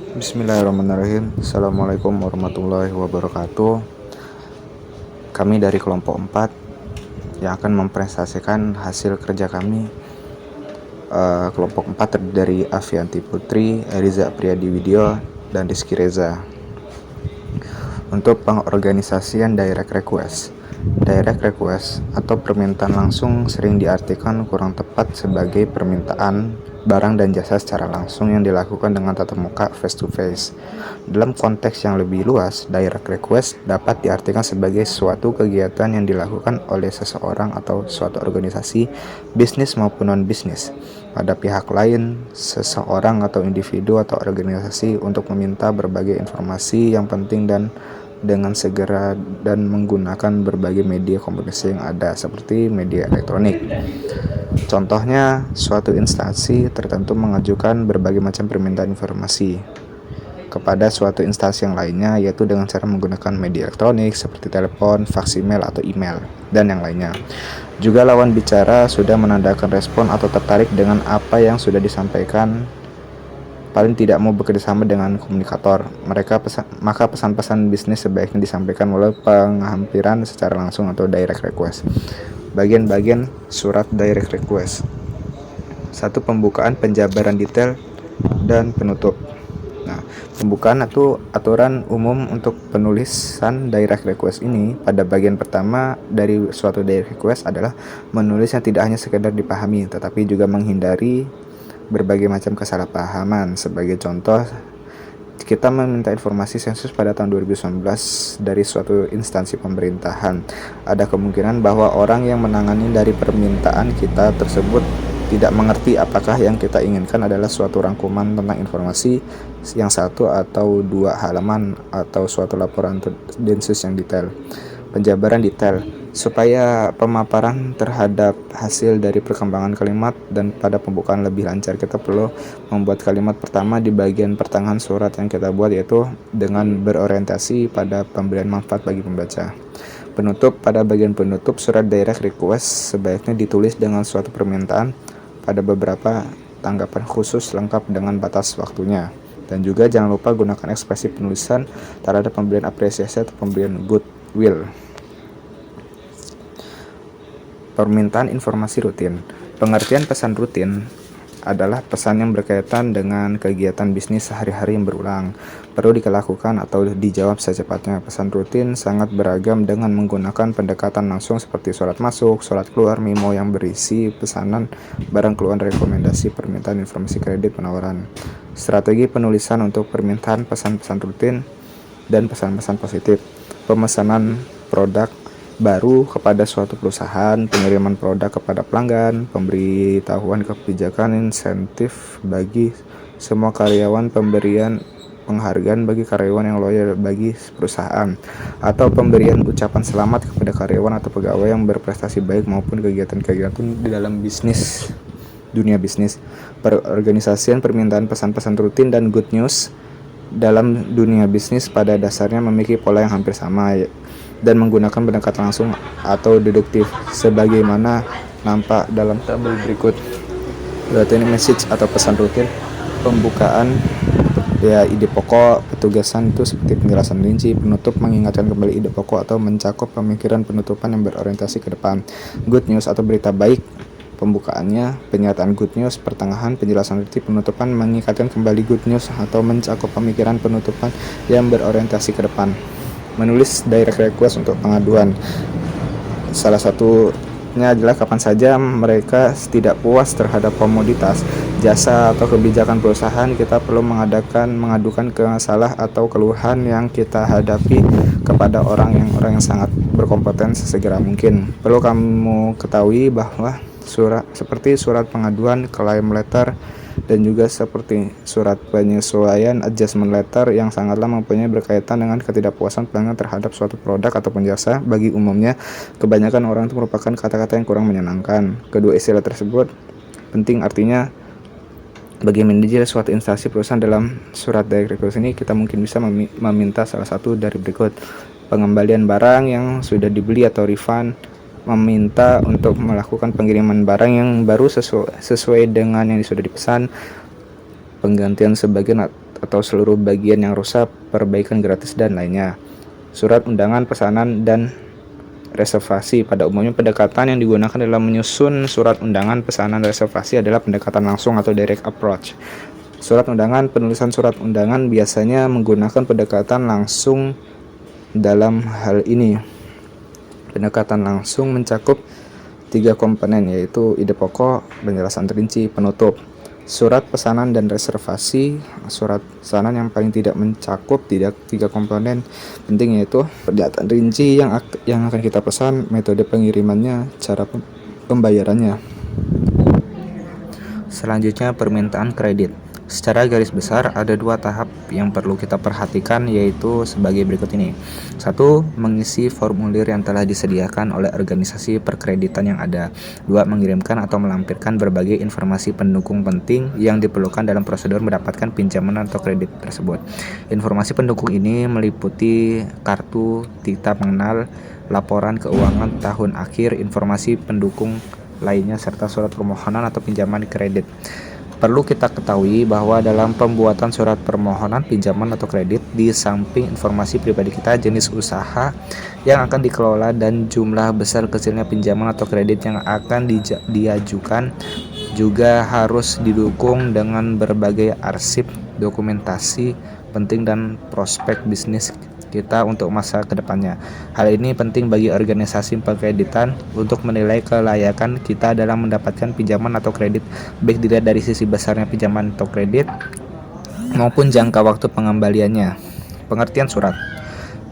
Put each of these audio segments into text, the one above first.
Bismillahirrahmanirrahim. Assalamualaikum warahmatullahi wabarakatuh. Kami dari kelompok 4 yang akan mempresentasikan hasil kerja kami. Kelompok 4 terdiri dari Avianti Putri, Eriza Priyadi Widyo, dan Rizky Reza. Untuk pengorganisasian direct request. Direct request atau permintaan langsung sering diartikan kurang tepat sebagai permintaan barang dan jasa secara langsung yang dilakukan dengan tatap muka face to face. Dalam konteks yang lebih luas, direct request dapat diartikan sebagai suatu kegiatan yang dilakukan oleh seseorang atau suatu organisasi, bisnis maupun non-bisnis, pada pihak lain, seseorang atau individu atau organisasi untuk meminta berbagai informasi yang penting dan dengan segera dan menggunakan berbagai media komunikasi yang ada seperti media elektronik. Contohnya, suatu instansi tertentu mengajukan berbagai macam permintaan informasi kepada suatu instansi yang lainnya, yaitu dengan cara menggunakan media elektronik seperti telepon, fax email, atau email, dan yang lainnya. Juga lawan bicara sudah menandakan respon atau tertarik dengan apa yang sudah disampaikan, paling tidak mau bekerjasama dengan komunikator. Maka pesan-pesan bisnis sebaiknya disampaikan melalui penghampiran secara langsung atau direct request. Bagian-bagian surat direct request. 1. Pembukaan, penjabaran detail, dan penutup. Nah, pembukaan atau aturan umum untuk penulisan direct request ini pada bagian pertama dari suatu direct request adalah menulis yang tidak hanya sekedar dipahami, tetapi juga menghindari berbagai macam kesalahpahaman. Sebagai contoh, kita meminta informasi sensus pada tahun 2019 dari suatu instansi pemerintahan. Ada kemungkinan bahwa orang yang menangani dari permintaan kita tersebut tidak mengerti apakah yang kita inginkan adalah suatu rangkuman tentang informasi yang 1 atau 2 halaman atau suatu laporan densus yang detail. Penjabaran detail. Supaya pemaparan terhadap hasil dari perkembangan kalimat dan pada pembukaan lebih lancar, kita perlu membuat kalimat pertama di bagian pertengahan surat yang kita buat, yaitu dengan berorientasi pada pemberian manfaat bagi pembaca. Penutup. Pada bagian penutup, surat direct request sebaiknya ditulis dengan suatu permintaan pada beberapa tanggapan khusus lengkap dengan batas waktunya. Dan juga jangan lupa gunakan ekspresi penulisan terhadap pemberian apresiasi atau pemberian goodwill. Permintaan informasi rutin. Pengertian pesan rutin adalah pesan yang berkaitan dengan kegiatan bisnis sehari-hari yang berulang, perlu dilakukan atau dijawab secepatnya. Pesan rutin sangat beragam dengan menggunakan pendekatan langsung seperti surat masuk, surat keluar, memo yang berisi pesanan barang keluar, rekomendasi, permintaan informasi kredit, penawaran. Strategi penulisan untuk permintaan pesan-pesan rutin dan pesan-pesan positif. Pemesanan produk baru kepada suatu perusahaan, pengiriman produk kepada pelanggan, pemberitahuan kebijakan insentif bagi semua karyawan, pemberian penghargaan bagi karyawan yang loyal bagi perusahaan, atau pemberian ucapan selamat kepada karyawan atau pegawai yang berprestasi baik maupun kegiatan-kegiatan di dalam dunia bisnis. Perorganisasian permintaan pesan-pesan rutin dan good news dalam dunia bisnis pada dasarnya memiliki pola yang hampir sama dan menggunakan pendekatan langsung atau deduktif sebagaimana nampak dalam tabel berikut. Berarti ini message atau pesan rutin. Pembukaan ya ide pokok, petugasan itu seperti penjelasan rinci, penutup mengingatkan kembali ide pokok atau mencakup pemikiran penutupan yang berorientasi ke depan. Good news atau berita baik. Pembukaannya pernyataan good news, pertengahan penjelasan rinci, penutupan mengingatkan kembali good news atau mencakup pemikiran penutupan yang berorientasi ke depan. Menulis direct request untuk pengaduan. Salah satunya adalah kapan saja mereka tidak puas terhadap komoditas, jasa atau kebijakan perusahaan, kita perlu mengadukan masalah atau keluhan yang kita hadapi kepada orang yang sangat berkompeten sesegera mungkin. Perlu kamu ketahui bahwa seperti surat pengaduan, claim letter, dan juga seperti surat penyesuaian, adjustment letter, yang sangatlah mempunyai berkaitan dengan ketidakpuasan pelanggan terhadap suatu produk ataupun jasa. Bagi umumnya, kebanyakan orang itu merupakan kata-kata yang kurang menyenangkan. Kedua istilah tersebut penting, artinya bagi manajer suatu instansi perusahaan. Dalam surat direct request ini kita mungkin bisa meminta salah satu dari berikut: pengembalian barang yang sudah dibeli atau refund, meminta untuk melakukan pengiriman barang yang baru sesuai dengan yang sudah dipesan, penggantian sebagian atau seluruh bagian yang rusak, perbaikan gratis, dan lainnya. Surat undangan pesanan dan reservasi. Pada umumnya pendekatan yang digunakan dalam menyusun surat undangan pesanan reservasi adalah pendekatan langsung atau direct approach. Surat undangan, penulisan surat undangan biasanya menggunakan pendekatan langsung. Dalam hal ini, pendekatan langsung mencakup 3 komponen, yaitu ide pokok, penjelasan rinci, penutup. Surat pesanan dan reservasi. Surat pesanan yang paling tidak mencakup 3 komponen penting, yaitu pernyataan rinci yang akan kita pesan, metode pengirimannya, cara pembayarannya. Selanjutnya, permintaan kredit. Secara garis besar ada 2 tahap yang perlu kita perhatikan, yaitu sebagai berikut ini. 1. Mengisi formulir yang telah disediakan oleh organisasi perkreditan yang ada. 2. Mengirimkan atau melampirkan berbagai informasi pendukung penting yang diperlukan dalam prosedur mendapatkan pinjaman atau kredit tersebut. Informasi pendukung ini meliputi kartu tita pengenal, laporan keuangan tahun akhir, informasi pendukung lainnya, serta surat permohonan atau pinjaman kredit. Perlu kita ketahui bahwa dalam pembuatan surat permohonan pinjaman atau kredit, di samping informasi pribadi kita, jenis usaha yang akan dikelola, dan jumlah besar kecilnya pinjaman atau kredit yang akan diajukan, juga harus didukung dengan berbagai arsip dokumentasi penting dan prospek bisnis kita untuk masa kedepannya. Hal ini penting bagi organisasi perkreditan untuk menilai kelayakan kita dalam mendapatkan pinjaman atau kredit, baik dilihat dari sisi besarnya pinjaman atau kredit maupun jangka waktu pengembaliannya. Pengertian surat.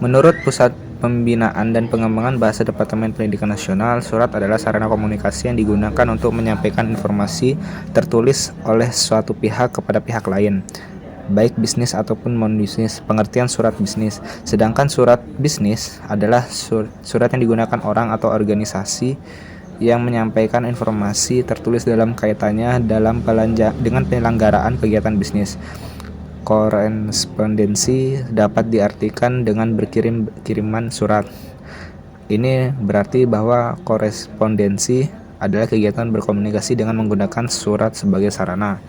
Menurut Pusat Pembinaan dan Pengembangan Bahasa Departemen Pendidikan Nasional, surat adalah sarana komunikasi yang digunakan untuk menyampaikan informasi tertulis oleh suatu pihak kepada pihak lain, baik bisnis ataupun non-bisnis. Pengertian surat bisnis. Sedangkan surat bisnis adalah surat yang digunakan orang atau organisasi yang menyampaikan informasi tertulis dalam kaitannya dengan penyelenggaraan kegiatan bisnis. Korespondensi dapat diartikan dengan kiriman surat. Ini berarti bahwa korespondensi adalah kegiatan berkomunikasi dengan menggunakan surat sebagai sarana.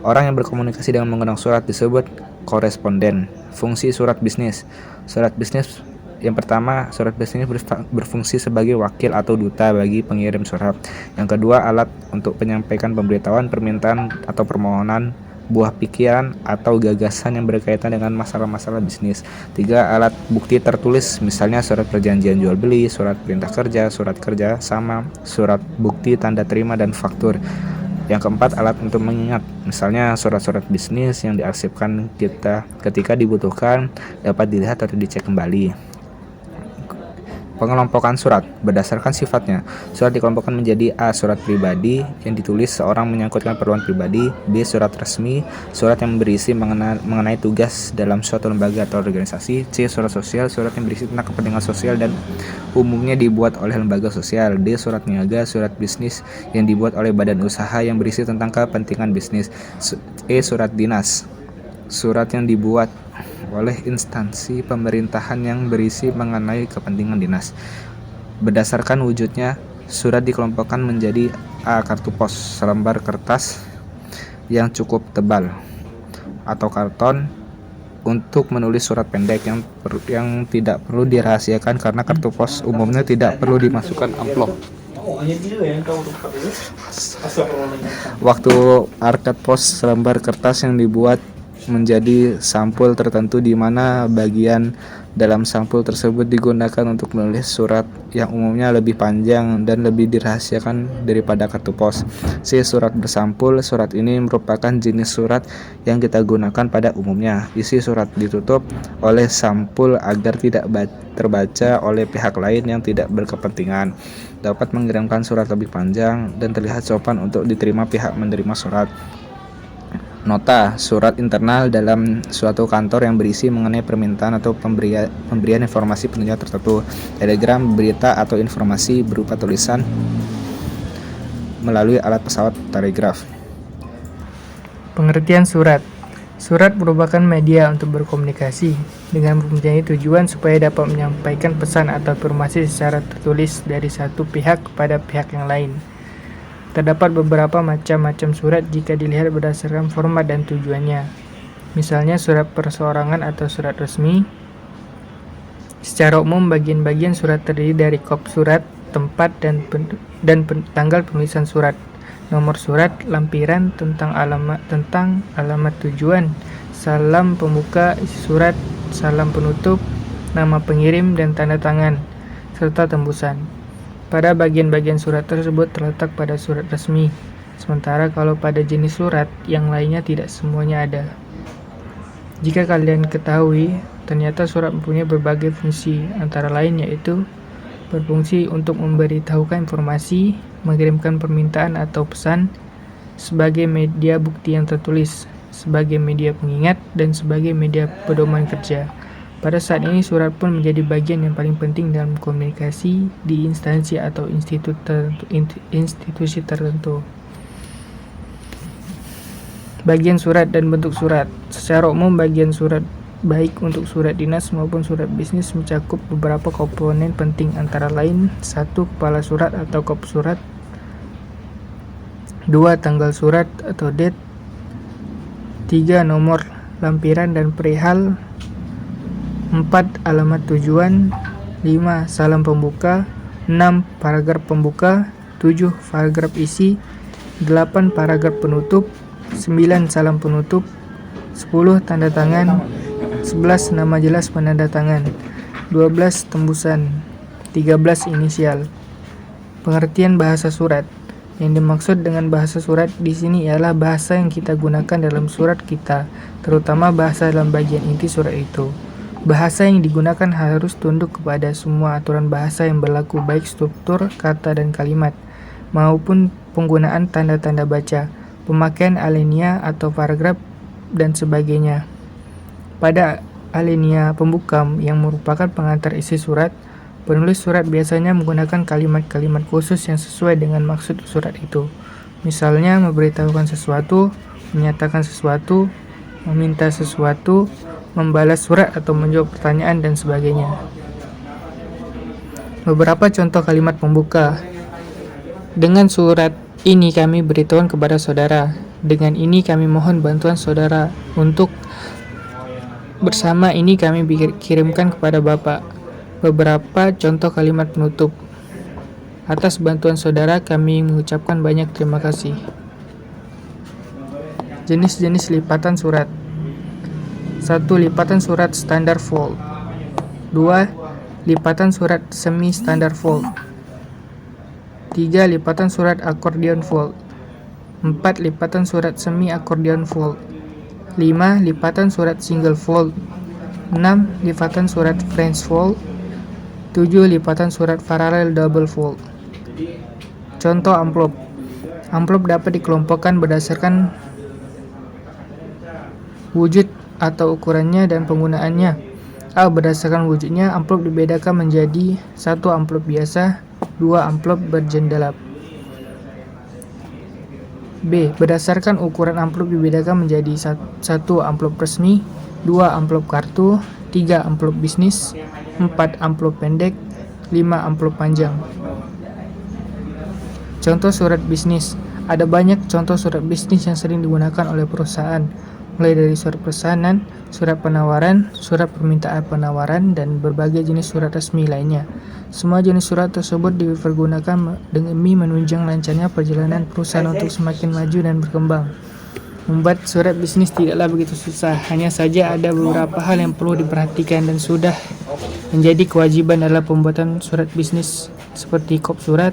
Orang yang berkomunikasi dengan menggunakan surat disebut koresponden. Fungsi surat bisnis. Surat bisnis yang pertama, surat bisnis berfungsi sebagai wakil atau duta bagi pengirim surat. Yang kedua, alat untuk menyampaikan pemberitahuan, permintaan atau permohonan, buah pikiran atau gagasan yang berkaitan dengan masalah-masalah bisnis. 3. Alat bukti tertulis, misalnya surat perjanjian jual beli, surat perintah kerja, surat kerja sama, surat bukti tanda terima, dan faktur. Yang keempat, alat untuk mengingat, misalnya surat-surat bisnis yang diarsipkan kita ketika dibutuhkan dapat dilihat atau dicek kembali. Pengelompokan surat. Berdasarkan sifatnya, surat dikelompokkan menjadi: A. Surat pribadi yang ditulis seorang menyangkutkan keperluan pribadi. B. Surat resmi, surat yang berisi mengenai tugas dalam suatu lembaga atau organisasi. C. Surat sosial, surat yang berisi tentang kepentingan sosial dan umumnya dibuat oleh lembaga sosial. D. Surat niaga, surat bisnis yang dibuat oleh badan usaha yang berisi tentang kepentingan bisnis. E. Surat dinas, surat yang dibuat oleh instansi pemerintahan yang berisi mengenai kepentingan dinas. Berdasarkan wujudnya, surat dikelompokkan menjadi: A. Kartu pos, selembar kertas yang cukup tebal atau karton untuk menulis surat pendek yang tidak perlu dirahasiakan karena kartu pos umumnya tidak perlu dimasukkan amplop. Waktu arkat pos, selembar kertas yang dibuat menjadi sampul tertentu di mana bagian dalam sampul tersebut digunakan untuk menulis surat yang umumnya lebih panjang dan lebih dirahasiakan daripada kartu pos. C. Surat bersampul, surat ini merupakan jenis surat yang kita gunakan pada umumnya. Isi surat ditutup oleh sampul agar tidak terbaca oleh pihak lain yang tidak berkepentingan. Dapat mengirimkan surat lebih panjang dan terlihat sopan untuk diterima pihak menerima surat. Nota, surat internal dalam suatu kantor yang berisi mengenai permintaan atau pemberian informasi penunjang tertentu. Telegram, berita atau informasi berupa tulisan melalui alat pesawat telegraf. Pengertian surat. Surat merupakan media untuk berkomunikasi dengan mempunyai tujuan supaya dapat menyampaikan pesan atau informasi secara tertulis dari satu pihak kepada pihak yang lain. Terdapat beberapa macam-macam surat jika dilihat berdasarkan format dan tujuannya. misalnya surat perseorangan atau surat resmi. Secara umum, bagian-bagian surat terdiri dari kop surat, tempat, dan tanggal penulisan surat, nomor surat, lampiran, tentang alamat tujuan, salam pembuka isi surat, salam penutup, nama pengirim, dan tanda tangan, serta tembusan. Pada bagian-bagian surat tersebut terletak pada surat resmi, sementara kalau pada jenis surat yang lainnya tidak semuanya ada. Jika kalian ketahui, ternyata surat mempunyai berbagai fungsi, antara lain yaitu berfungsi untuk memberitahukan informasi, mengirimkan permintaan atau pesan, sebagai media bukti yang tertulis, sebagai media pengingat, dan sebagai media pedoman kerja. Pada saat ini, surat pun menjadi bagian yang paling penting dalam komunikasi di instansi atau institusi tertentu. Bagian surat dan bentuk surat. Secara umum, bagian surat baik untuk surat dinas maupun surat bisnis mencakup beberapa komponen penting, antara lain 1. Kepala surat atau kop surat, 2. Tanggal surat atau date, 3. Nomor lampiran dan perihal, 4. Alamat tujuan, 5. Salam pembuka, 6. Paragraf pembuka, 7. Paragraf isi, 8. Paragraf penutup, 9. Salam penutup, 10. Tanda tangan, 11. Nama jelas penanda tangan, 12. Tembusan, 13. Inisial. Pengertian bahasa surat. Yang dimaksud dengan bahasa surat di sini ialah bahasa yang kita gunakan dalam surat kita, terutama bahasa dalam bagian inti surat itu. Bahasa yang digunakan harus tunduk kepada semua aturan bahasa yang berlaku, baik struktur, kata, dan kalimat, maupun penggunaan tanda-tanda baca, pemakaian alinea atau paragraf, dan sebagainya. Pada alinea pembuka yang merupakan pengantar isi surat, penulis surat biasanya menggunakan kalimat-kalimat khusus yang sesuai dengan maksud surat itu. Misalnya, memberitahukan sesuatu, menyatakan sesuatu, meminta sesuatu, membalas surat atau menjawab pertanyaan, dan sebagainya. Beberapa contoh kalimat pembuka. Dengan surat ini kami beritahukan kepada saudara. Dengan ini kami mohon bantuan saudara untuk. Bersama ini kami kirimkan kepada Bapak. Beberapa contoh kalimat penutup. Atas bantuan saudara kami mengucapkan banyak terima kasih. Jenis-jenis lipatan surat. 1. Lipatan surat standar fold. 2. Lipatan surat semi standar fold. 3. Lipatan surat akordion fold. 4. Lipatan surat semi akordion fold. 5. Lipatan surat single fold. 6. Lipatan surat French fold. 7. Lipatan surat paralel double fold. Contoh amplop. Amplop dapat dikelompokkan berdasarkan wujud atau ukurannya dan penggunaannya. A. Berdasarkan wujudnya, amplop dibedakan menjadi 1. Amplop biasa, 2. Amplop berjendelap. B. Berdasarkan ukuran amplop dibedakan menjadi 1. Amplop resmi, 2. Amplop kartu, 3. Amplop bisnis, 4. Amplop pendek, 5. Amplop panjang. Contoh surat bisnis. Ada banyak contoh surat bisnis yang sering digunakan oleh perusahaan, mulai dari surat pesanan, surat penawaran, surat permintaan penawaran, dan berbagai jenis surat resmi lainnya. Semua jenis surat tersebut dipergunakan demi menunjang lancarnya perjalanan perusahaan untuk semakin maju dan berkembang. Membuat surat bisnis tidaklah begitu susah, hanya saja ada beberapa hal yang perlu diperhatikan dan sudah menjadi kewajiban dalam pembuatan surat bisnis, seperti kop surat,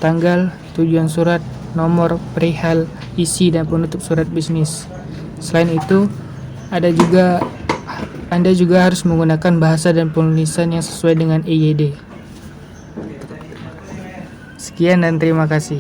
tanggal, tujuan surat, nomor, perihal, isi, dan penutup surat bisnis. Selain itu, Anda juga harus menggunakan bahasa dan penulisan yang sesuai dengan EYD. Sekian dan terima kasih.